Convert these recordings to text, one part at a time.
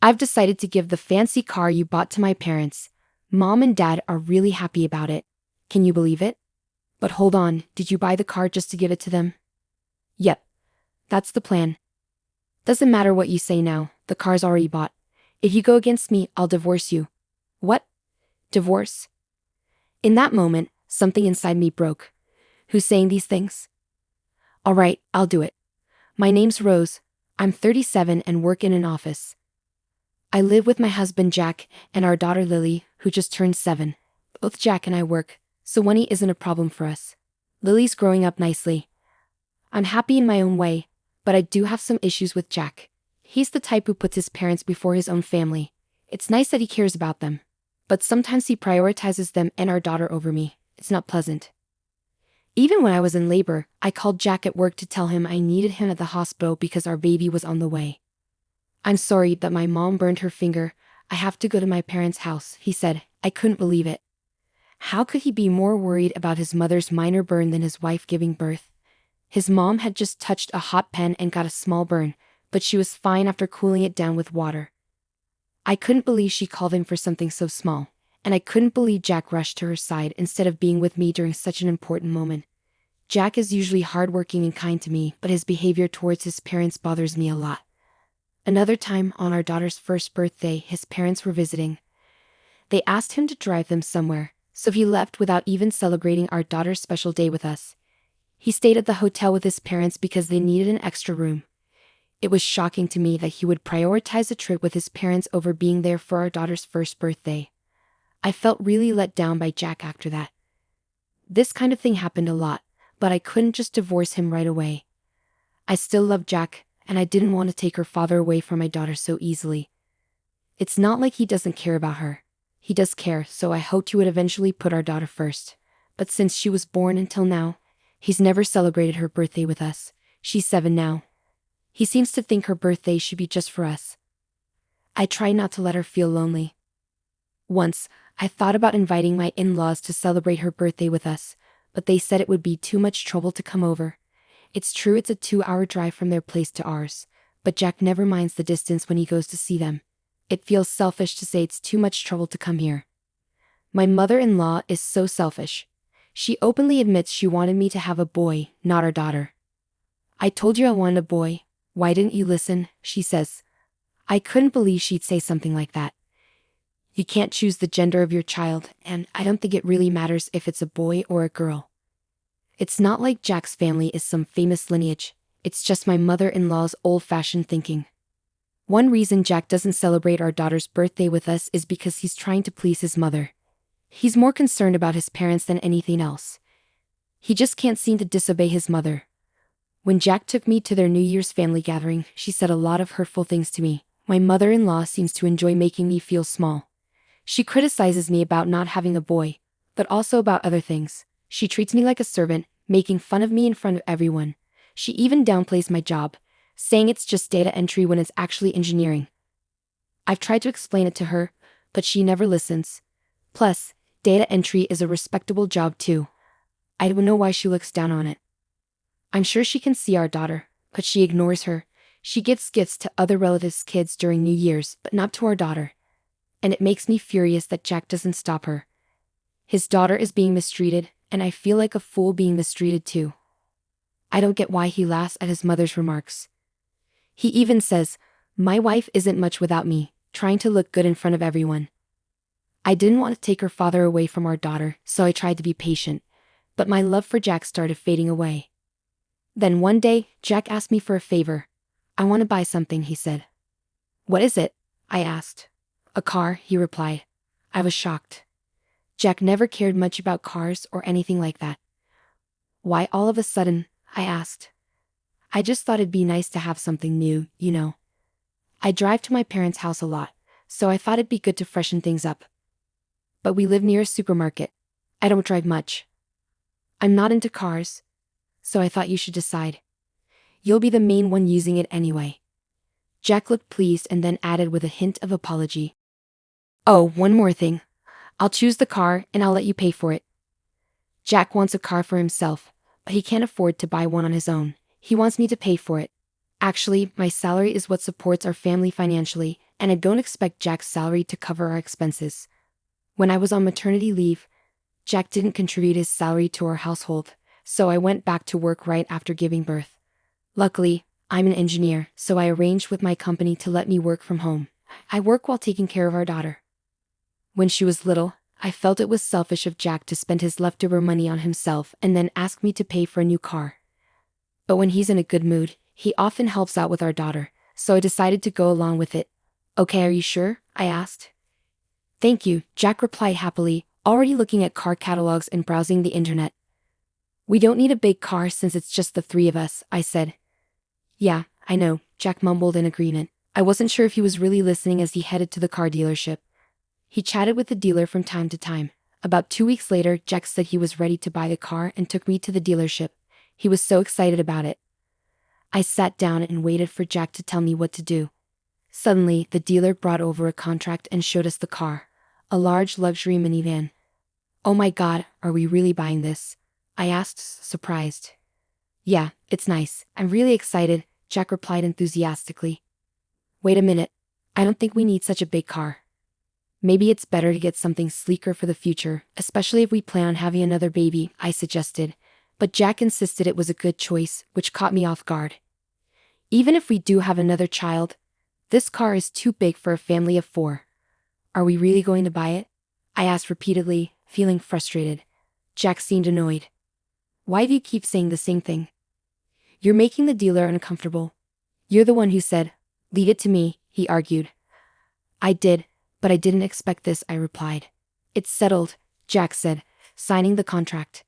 I've decided to give the fancy car you bought to my parents. Mom and Dad are really happy about it. Can you believe it? But hold on, did you buy the car just to give it to them? Yep. That's the plan. Doesn't matter what you say now, the car's already bought. If you go against me, I'll divorce you. What? Divorce? In that moment, something inside me broke. Who's saying these things? All right, I'll do it. My name's Rose. I'm 37 and work in an office. I live with my husband Jack and our daughter Lily, who just turned 7. Both Jack and I work, so money isn't a problem for us. Lily's growing up nicely. I'm happy in my own way, but I do have some issues with Jack. He's the type who puts his parents before his own family. It's nice that he cares about them, but sometimes he prioritizes them and our daughter over me. It's not pleasant. Even when I was in labor, I called Jack at work to tell him I needed him at the hospital because our baby was on the way. I'm sorry that my mom burned her finger. I have to go to my parents' house, he said. I couldn't believe it. How could he be more worried about his mother's minor burn than his wife giving birth? His mom had just touched a hot pan and got a small burn, but she was fine after cooling it down with water. I couldn't believe she called him for something so small, and I couldn't believe Jack rushed to her side instead of being with me during such an important moment. Jack is usually hardworking and kind to me, but his behavior towards his parents bothers me a lot. Another time, on our daughter's first birthday, his parents were visiting. They asked him to drive them somewhere, so he left without even celebrating our daughter's special day with us. He stayed at the hotel with his parents because they needed an extra room. It was shocking to me that he would prioritize a trip with his parents over being there for our daughter's first birthday. I felt really let down by Jack after that. This kind of thing happened a lot, but I couldn't just divorce him right away. I still love Jack, and I didn't want to take her father away from my daughter so easily. It's not like he doesn't care about her. He does care, so I hoped he would eventually put our daughter first. But since she was born until now, he's never celebrated her birthday with us. She's 7 now. He seems to think her birthday should be just for us. I try not to let her feel lonely. Once, I thought about inviting my in-laws to celebrate her birthday with us, but they said it would be too much trouble to come over. It's true it's a 2-hour drive from their place to ours, but Jack never minds the distance when he goes to see them. It feels selfish to say it's too much trouble to come here. My mother-in-law is so selfish. She openly admits she wanted me to have a boy, not our daughter. I told you I wanted a boy. Why didn't you listen? She says. I couldn't believe she'd say something like that. You can't choose the gender of your child, and I don't think it really matters if it's a boy or a girl. It's not like Jack's family is some famous lineage. It's just my mother-in-law's old-fashioned thinking. One reason Jack doesn't celebrate our daughter's birthday with us is because he's trying to please his mother. He's more concerned about his parents than anything else. He just can't seem to disobey his mother. When Jack took me to their New Year's family gathering, she said a lot of hurtful things to me. My mother-in-law seems to enjoy making me feel small. She criticizes me about not having a boy, but also about other things. She treats me like a servant, making fun of me in front of everyone. She even downplays my job, saying it's just data entry when it's actually engineering. I've tried to explain it to her, but she never listens. Plus, data entry is a respectable job too. I don't know why she looks down on it. I'm sure she can see our daughter, but she ignores her. She gives gifts to other relatives' kids during New Year's, but not to our daughter. And it makes me furious that Jack doesn't stop her. His daughter is being mistreated, and I feel like a fool being mistreated too. I don't get why he laughs at his mother's remarks. He even says, "My wife isn't much without me," trying to look good in front of everyone. I didn't want to take her father away from our daughter, so I tried to be patient, but my love for Jack started fading away. Then one day, Jack asked me for a favor. "I want to buy something," he said. "What is it?" I asked. "A car," he replied. I was shocked. Jack never cared much about cars or anything like that. "Why all of a sudden?" I asked. "I just thought it'd be nice to have something new, you know. I drive to my parents' house a lot, so I thought it'd be good to freshen things up. But we live near a supermarket. I don't drive much. I'm not into cars, so I thought you should decide. You'll be the main one using it anyway." Jack looked pleased and then added with a hint of apology. "Oh, one more thing. I'll choose the car and I'll let you pay for it." Jack wants a car for himself, but he can't afford to buy one on his own. He wants me to pay for it. Actually, my salary is what supports our family financially, and I don't expect Jack's salary to cover our expenses. When I was on maternity leave, Jack didn't contribute his salary to our household, so I went back to work right after giving birth. Luckily, I'm an engineer, so I arranged with my company to let me work from home. I work while taking care of our daughter. When she was little, I felt it was selfish of Jack to spend his leftover money on himself and then ask me to pay for a new car. But when he's in a good mood, he often helps out with our daughter, so I decided to go along with it. Okay, are you sure? I asked. Thank you, Jack replied happily, already looking at car catalogs and browsing the internet. We don't need a big car since it's just the three of us, I said. Yeah, I know, Jack mumbled in agreement. I wasn't sure if he was really listening as he headed to the car dealership. He chatted with the dealer from time to time. About 2 weeks later, Jack said he was ready to buy the car and took me to the dealership. He was so excited about it. I sat down and waited for Jack to tell me what to do. Suddenly, the dealer brought over a contract and showed us the car. A large luxury minivan. Oh my God, are we really buying this? I asked, surprised. Yeah, it's nice. I'm really excited, Jack replied enthusiastically. Wait a minute. I don't think we need such a big car. Maybe it's better to get something sleeker for the future, especially if we plan on having another baby, I suggested. But Jack insisted it was a good choice, which caught me off guard. Even if we do have another child, this car is too big for a family of 4. Are we really going to buy it? I asked repeatedly, feeling frustrated. Jack seemed annoyed. Why do you keep saying the same thing? You're making the dealer uncomfortable. You're the one who said, "Leave it to me," he argued. I did, but I didn't expect this, I replied. It's settled, Jack said, signing the contract.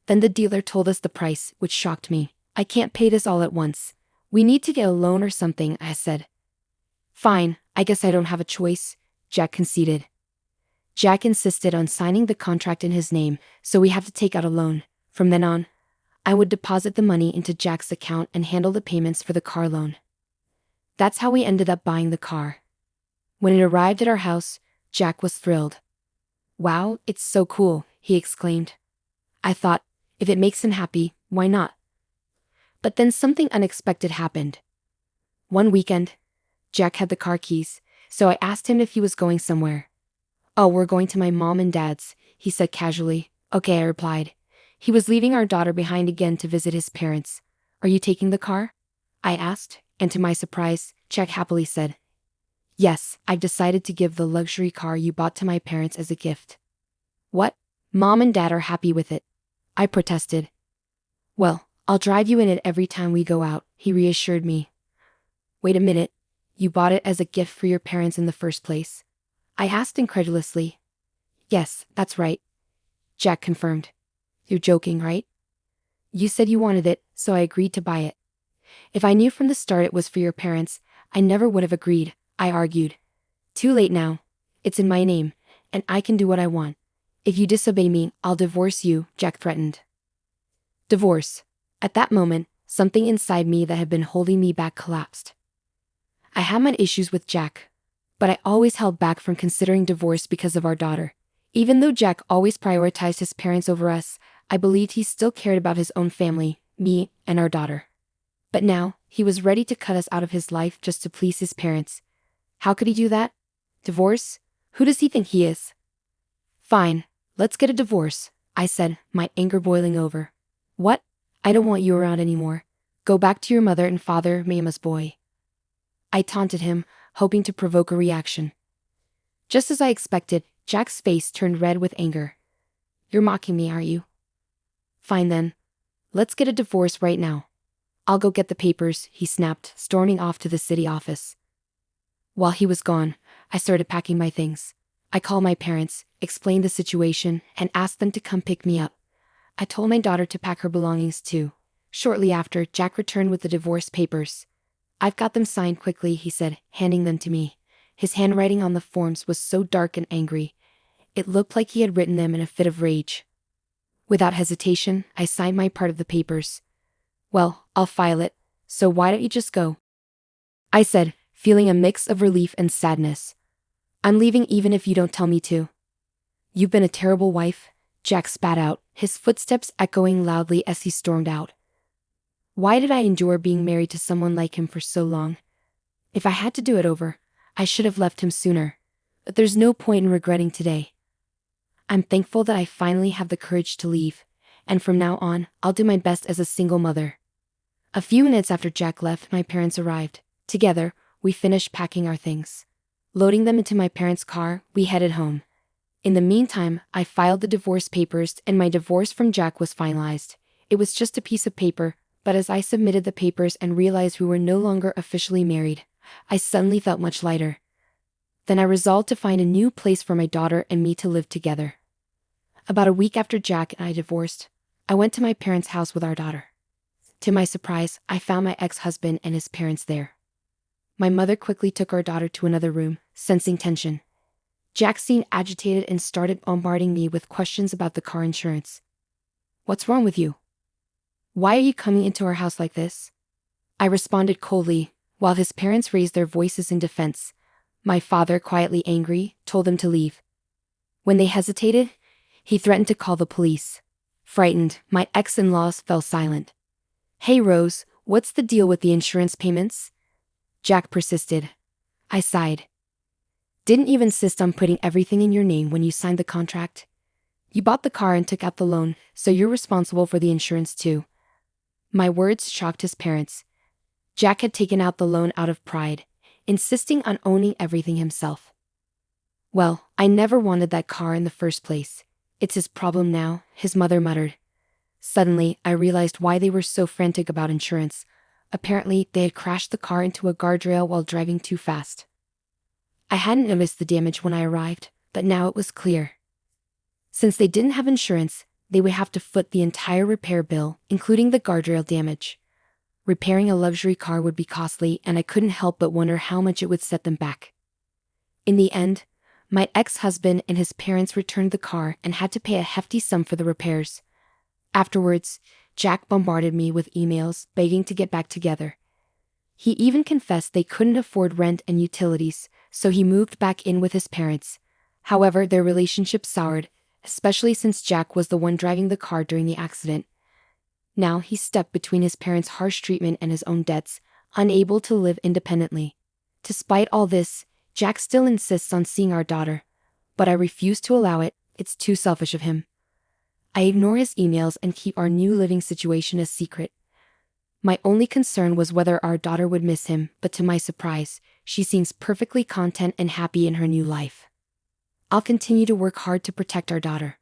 Then the dealer told us the price, which shocked me. I can't pay this all at once. We need to get a loan or something, I said. Fine, I guess I don't have a choice, Jack conceded. Jack insisted on signing the contract in his name, so we have to take out a loan. From then on, I would deposit the money into Jack's account and handle the payments for the car loan. That's how we ended up buying the car. When it arrived at our house, Jack was thrilled. Wow, it's so cool, he exclaimed. I thought, if it makes him happy, why not? But then something unexpected happened. One weekend, Jack had the car keys, so I asked him if he was going somewhere. Oh, we're going to my mom and dad's, he said casually. Okay, I replied. He was leaving our daughter behind again to visit his parents. Are you taking the car? I asked, and to my surprise, Jack happily said, Yes, I've decided to give the luxury car you bought to my parents as a gift. What? Mom and Dad are happy with it, I protested. Well, I'll drive you in it every time we go out, he reassured me. Wait a minute, you bought it as a gift for your parents in the first place? I asked incredulously. Yes, that's right, Jack confirmed. You're joking, right? You said you wanted it, so I agreed to buy it. If I knew from the start it was for your parents, I never would have agreed, I argued. Too late now. It's in my name, and I can do what I want. If you disobey me, I'll divorce you, Jack threatened. Divorce. At that moment, something inside me that had been holding me back collapsed. I had my issues with Jack, but I always held back from considering divorce because of our daughter. Even though Jack always prioritized his parents over us, I believed he still cared about his own family, me, and our daughter. But now, he was ready to cut us out of his life just to please his parents. How could he do that? Divorce? Who does he think he is? Fine, let's get a divorce, I said, my anger boiling over. What? I don't want you around anymore. Go back to your mother and father, mama's boy. I taunted him, hoping to provoke a reaction. Just as I expected, Jack's face turned red with anger. You're mocking me, are you? Fine then. Let's get a divorce right now. I'll go get the papers, he snapped, storming off to the city office. While he was gone, I started packing my things. I called my parents, explained the situation, and asked them to come pick me up. I told my daughter to pack her belongings too. Shortly after, Jack returned with the divorce papers. I've got them signed quickly, he said, handing them to me. His handwriting on the forms was so dark and angry. It looked like he had written them in a fit of rage. Without hesitation, I signed my part of the papers. Well, I'll file it, so why don't you just go? I said, feeling a mix of relief and sadness. I'm leaving even if you don't tell me to. You've been a terrible wife, Jack spat out, his footsteps echoing loudly as he stormed out. Why did I endure being married to someone like him for so long? If I had to do it over, I should have left him sooner. But there's no point in regretting today. I'm thankful that I finally have the courage to leave, and from now on, I'll do my best as a single mother. A few minutes after Jack left, my parents arrived. Together, we finished packing our things. Loading them into my parents' car, we headed home. In the meantime, I filed the divorce papers and my divorce from Jack was finalized. It was just a piece of paper, but as I submitted the papers and realized we were no longer officially married, I suddenly felt much lighter. Then I resolved to find a new place for my daughter and me to live together. About a week after Jack and I divorced, I went to my parents' house with our daughter. To my surprise, I found my ex-husband and his parents there. My mother quickly took our daughter to another room, sensing tension. Jack seemed agitated and started bombarding me with questions about the car insurance. "What's wrong with you? Why are you coming into our house like this?" I responded coldly, while his parents raised their voices in defense. My father, quietly angry, told them to leave. When they hesitated, he threatened to call the police. Frightened, my ex-in-laws fell silent. "Hey Rose, what's the deal with the insurance payments?" Jack persisted. I sighed. "Didn't you insist on putting everything in your name when you signed the contract? You bought the car and took out the loan, so you're responsible for the insurance too." My words shocked his parents. Jack had taken out the loan out of pride, insisting on owning everything himself. "Well, I never wanted that car in the first place. It's his problem now," his mother muttered. Suddenly, I realized why they were so frantic about insurance. Apparently, they had crashed the car into a guardrail while driving too fast. I hadn't noticed the damage when I arrived, but now it was clear. Since they didn't have insurance, they would have to foot the entire repair bill, including the guardrail damage. Repairing a luxury car would be costly, and I couldn't help but wonder how much it would set them back. In the end, my ex-husband and his parents returned the car and had to pay a hefty sum for the repairs. Afterwards, Jack bombarded me with emails begging to get back together. He even confessed they couldn't afford rent and utilities, so he moved back in with his parents. However, their relationship soured, especially since Jack was the one driving the car during the accident. Now he's stuck between his parents' harsh treatment and his own debts, unable to live independently. Despite all this, Jack still insists on seeing our daughter, but I refuse to allow it. It's too selfish of him. I ignore his emails and keep our new living situation a secret. My only concern was whether our daughter would miss him, but to my surprise, she seems perfectly content and happy in her new life. I'll continue to work hard to protect our daughter.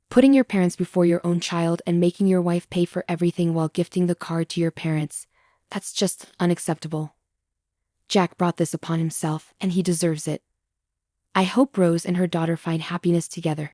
Putting your parents before your own child and making your wife pay for everything while gifting the car to your parents, that's just unacceptable. Jack brought this upon himself, and he deserves it. I hope Rose and her daughter find happiness together.